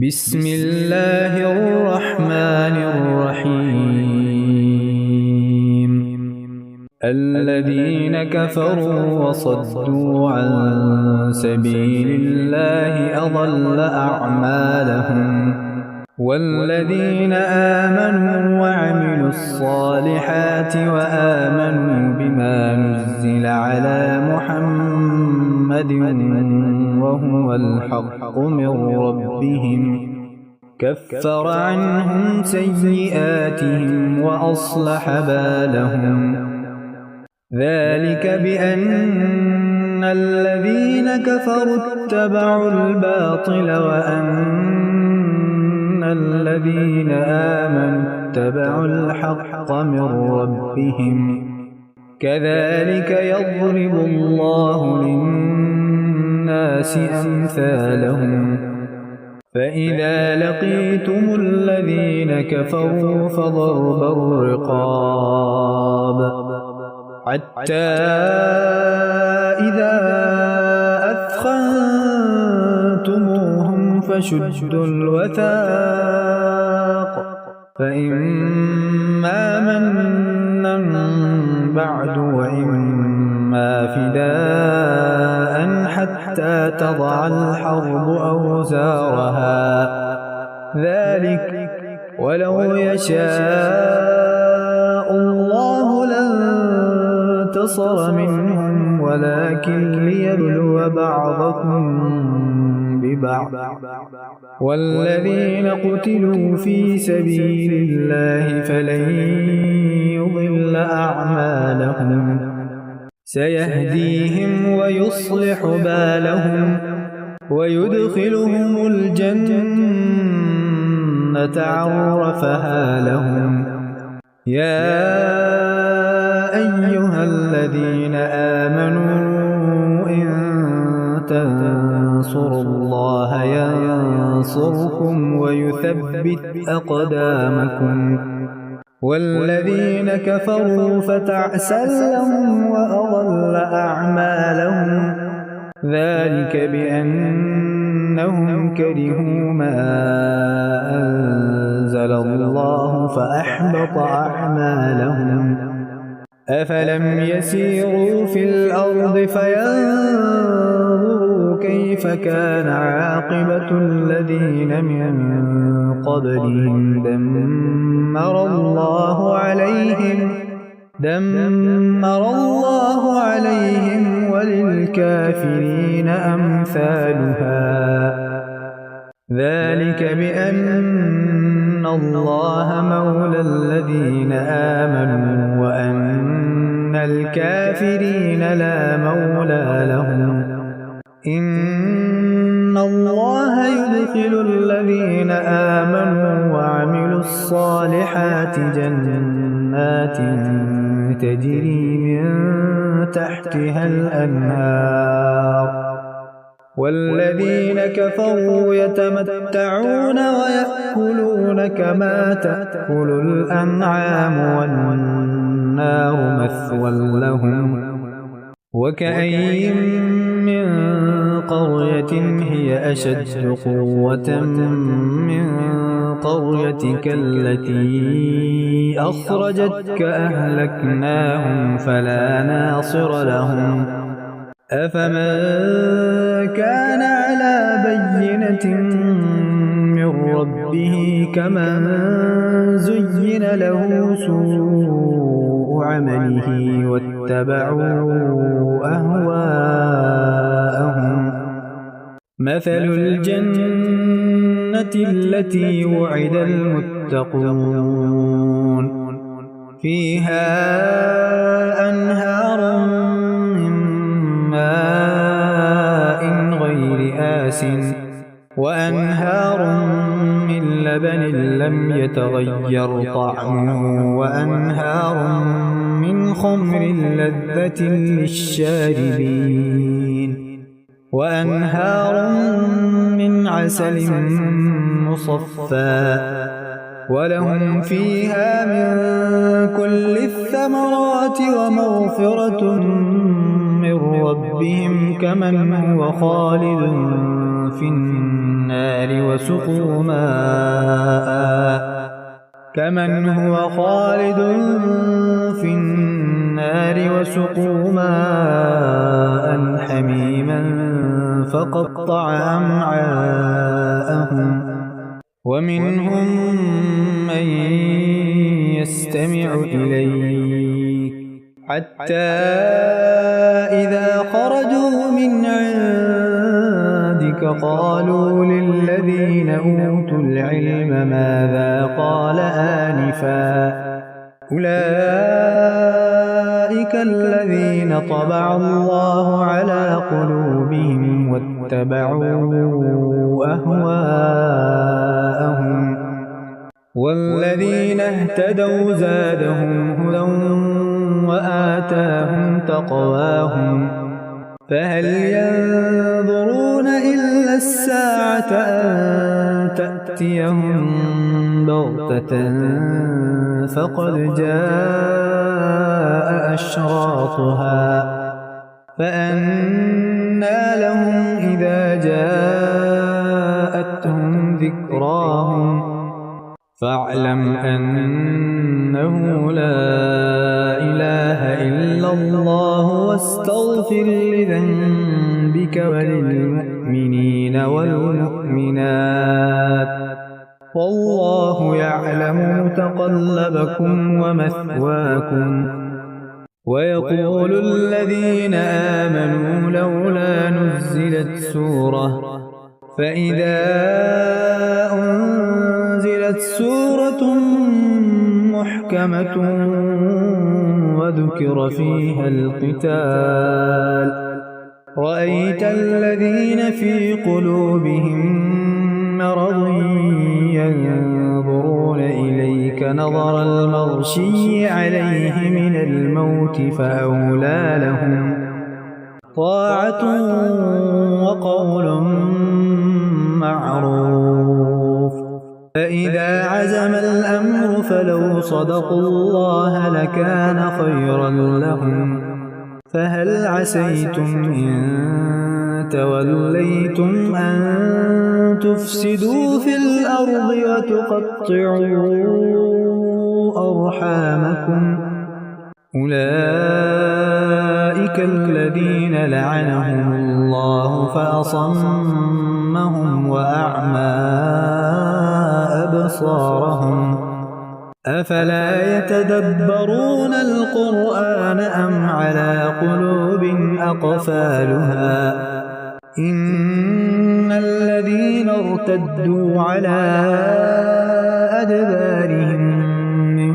بسم الله الرحمن الرحيم. الذين كفروا وصدوا عن سبيل الله أضل أعمالهم والذين آمنوا وعملوا الصالحات وآمنوا بما نزل على محمد وهو الحق من ربهم كفر عنهم سيئاتهم وأصلح بالهم ذلك بأن الذين كفروا اتبعوا الباطل وأن الذين آمنوا اتبعوا الحق من ربهم كذلك يضرب الله للناس أمثالهم فإذا لقيتم الذين كفروا فضرب الرقاب حتى إذا أثخنتموهم فشدوا الوثاق فإما منا بعد وإما فداء حتى تضع الحرب أوزارها ذلك ولو يشاء الله لانتصر منهم ولكن ليبلو بعضكم ببعض والذين قتلوا في سبيل الله فلن يضل أعمالهم سيهديهم ويصلح بالهم ويدخلهم الجنة عرفها لهم يا أيها الذين آمنوا إن تنصروا الله ينصركم ويثبت أقدامكم والذين كفروا فتعسا لهم وأضل أعمالهم ذلك بأنهم كرهوا ما أنزل الله فأحبط أعمالهم أفلم يسيروا في الأرض فينظروا كيف كان عاقبة الذين من قبلهم دمر الله عليهم وللكافرين أمثالها ذلك بأن الله مولى الذين آمنوا وأن الكافرين لا مولى لهم إن الله يدخل الذين آمنوا وعملوا الصالحات جنات تجري من تحتها الأنهار والذين كفروا يتمتعون ويأكلون كما تأكل الأنعام والنار مثوى لهم وكأين من قرية هي أشد قوة من قريتك التي أخرجتك أهلكناهم فلا ناصر لهم أفمن كان على بينة من ربه كمن زين له سوء عمله واتبعوا أهواءهم مثل الجنة التي وعد المتقون فيها أنهار من ماء غير آسٍ وأنهار من لبن لم يتغير طعمه وأنهار من خمر لذة للشاربين وأنهار من عسل مصفى ولهم فيها من كل الثمرات ومغفرة من ربهم كمن هو خالد في النار النار وسقوا ماء كمن هو خالد في النار وسقوا ماء حميما فقطع أمعاءهم ومنهم من يستمع إليك حتى إذا خرجوا من عندك قالوا للذين أوتوا العلم ماذا قال آنفا أولئك الذين طبع الله على قلوبهم واتبعوا أهواءهم والذين اهتدوا زادهم هدى وآتاهم تقواهم فهل ينظرون إلا الساعة أن تأتيهم بغتة فقد جاء أشراطها فأنى لهم إذا جاءتهم ذكراهم فاعلم أنه لا إله إلا الله واستغفر لذنبك وللمؤمنين والمؤمنات والله يعلم متقلبكم ومثواكم ويقول الذين آمنوا لولا نزلت سورة فإذا أنزلت سورة محكمة وذكر فيها القتال رأيت الذين في قلوبهم مرض ينظرون إليك نظر المغشي عليه من الموت فأولى لهم طاعة وقول معروف فإذا عزم الأمر فلو صدقوا الله لكان خيرا لهم فهل عسيتم إن توليتم أن تفسدوا في الأرض وتقطعوا أرحامكم أولئك الذين لعنهم الله فأصمهم وأعمى أبصارهم أفلا يتدبرون القرآن أم على قلوب أقفالها إن الذين ارتدوا على أدبارهم من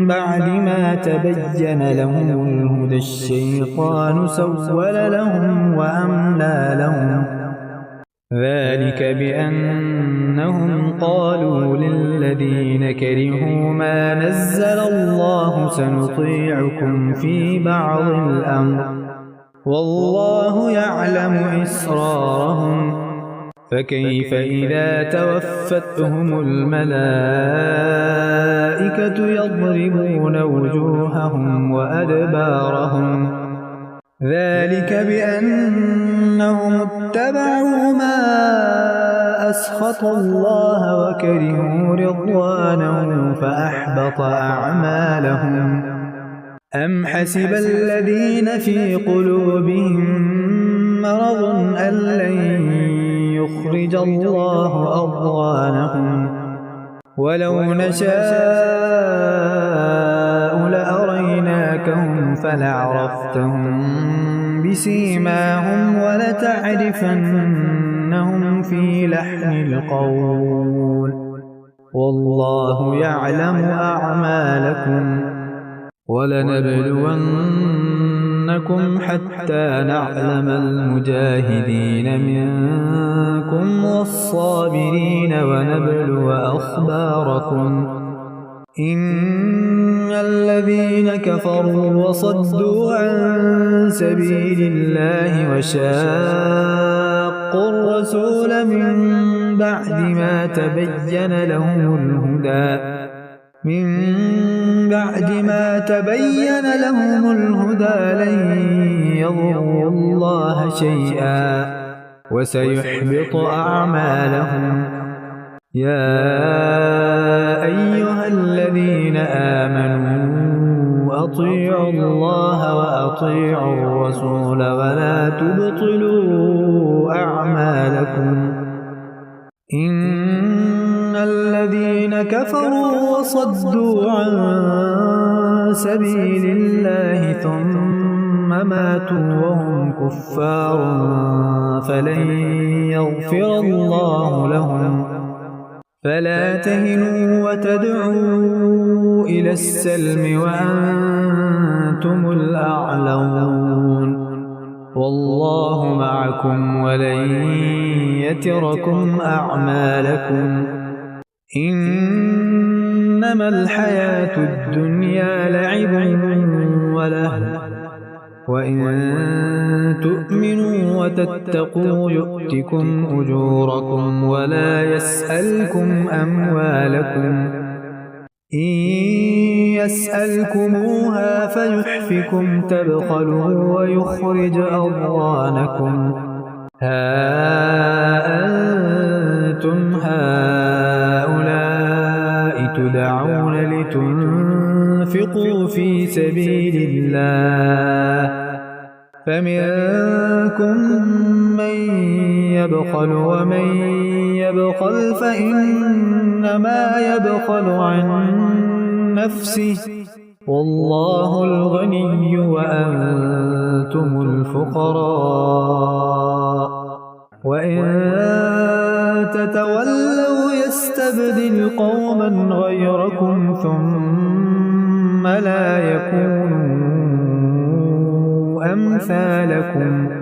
بعد ما تبين لهم الهدى الشيطان سول لهم وأملى لهم ذلك بأنهم قالوا للذين كرهوا ما نزل الله سنطيعكم في بعض الأمر والله يعلم إسرارهم فكيف إذا توفتهم الملائكة يضربون وجوههم وأدبارهم ذلك بأنهم اتبعوا ما أسخط الله وكرهوا رضوانه فأحبط أعمالهم أم حسب الذين في قلوبهم مرض أن لن يخرج الله أضغانهم ولو نشاء لأريناكهم فلعرفتهم بسيماهم ولتعرفنهم في لحن القول والله يعلم أعمالكم ولنبلونكم حتى نعلم المجاهدين منكم والصابرين ونبلو أخباركم إن الذين كفروا وصدوا عن سبيل الله وشاقوا الرسول من بعد ما تبين لهم الهدى لن يضروا الله شيئا وسيحبط أعمالهم. يا أيها الذين آمنوا أطيعوا الله وأطيعوا الرسول ولا تبطلوا أعمالكم. إن الذين كفروا وصدوا عن سبيل الله ثم ماتوا وهم كفار فلن يغفر الله لهم. فلا تهنوا وتدعوا إلى السلم وأنتم الأعلون والله معكم ولن يتركم أعمالكم. إنما الحياة الدنيا لعب ولهو وإن تؤمنوا وتتقوا يؤتكم أجوركم ولا يسألكم أموالكم. إن يسألكموها فيحفكم تبخلوا ويخرج أضغانكم. ها أنتم هؤلاء تدعون لتنفقوا في سبيل الله فمنكم من يبخل ومن يبخل فإنما يبخل عن نفسه والله الغني وأنتم الفقراء. وإن تتولوا يستبدل قوما غيركم ثم لا يكونوا أمثالكم.